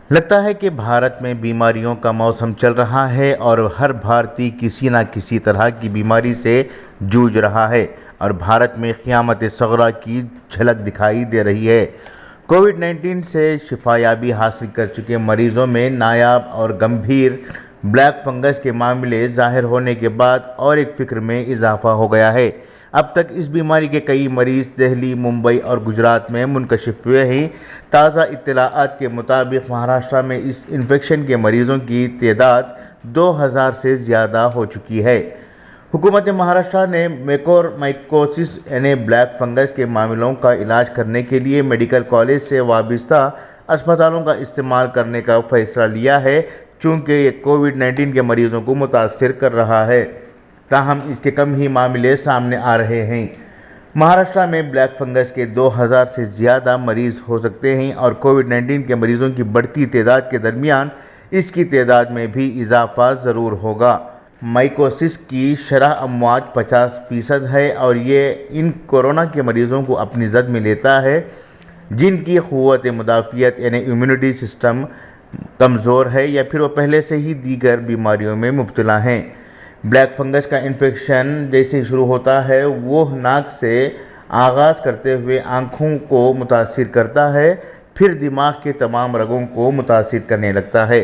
लगता है कि भारत में बीमारियों का मौसम चल रहा है और हर भारतीय किसी न किसी तरह की बीमारी से जूझ रहा है और भारत में क़यामत सग़रा की झलक दिखाई दे रही है। कोविड-19 से शिफायाबी हासिल कर चुके मरीजों में नायाब और गंभीर ब्लैक फंगस के मामले ज़ाहिर होने के बाद और एक फ़िक्र में इजाफ़ा हो गया है। अब तक इस बीमारी के कई मरीज़ दिल्ली, मुंबई और गुजरात में मुंकशिफ हुए हैं। ताज़ा इत्तलाआत के मुताबिक महाराष्ट्र में इस इन्फेक्शन के मरीज़ों की तादाद 2000 से ज़्यादा हो चुकी है। हुकूमत महाराष्ट्र ने म्यूकोरमाइकोसिस यानी ब्लैक फंगस के मामलों का इलाज करने के लिए मेडिकल कॉलेज से वाबस्ता अस्पतालों का इस्तेमाल करने का फ़ैसला लिया है, चूँकि ये कोविड-19 के मरीज़ों को मुतासिर कर रहा है। ताहम इसके कम ही मामले सामने आ रहे हैं। महाराष्ट्र में ब्लैक फंगस के 2000 से ज़्यादा मरीज़ हो सकते हैं और कोविड-19 के मरीज़ों की बढ़ती तादाद के दरमियान इसकी तादाद में भी इजाफ़ा ज़रूर होगा। माइकोसिस की शरह अमवात 50% है और ये इन कोरोना के मरीज़ों को अपनी जद में लेता है जिनकी क़ुव्वत मुदाफ़ियत यानी इम्यूनिटी सिस्टम कमज़ोर है या फिर वो पहले से ही दीगर बीमारियों में मुब्तला हैं। ब्लैक फंगस का इन्फेक्शन जैसे शुरू होता है वो नाक से आगाज़ करते हुए आँखों को मुतासिर करता है, फिर दिमाग के तमाम रगों को मुतासिर करने लगता है।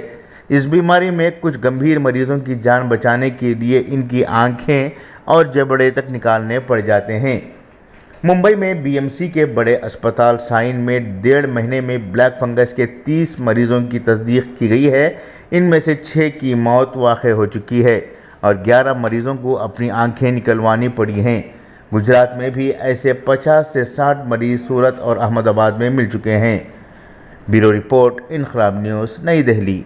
इस बीमारी में कुछ गंभीर मरीज़ों की जान बचाने के लिए इनकी आँखें और जबड़े तक निकालने पड़ जाते हैं। मुंबई में बीएमसी के बड़े अस्पताल साइन में 1.5 महीने में ब्लैक फंगस के 30 मरीज़ों की तस्दीक की गई है। इनमें से 6 की मौत वाक़ हो चुकी है और 11 मरीज़ों को अपनी आंखें निकलवानी पड़ी हैं। गुजरात में भी ऐसे 50 से 60 मरीज़ सूरत और अहमदाबाद में मिल चुके हैं। ब्यूरो रिपोर्ट, इनक़लाब न्यूज़, नई दिल्ली।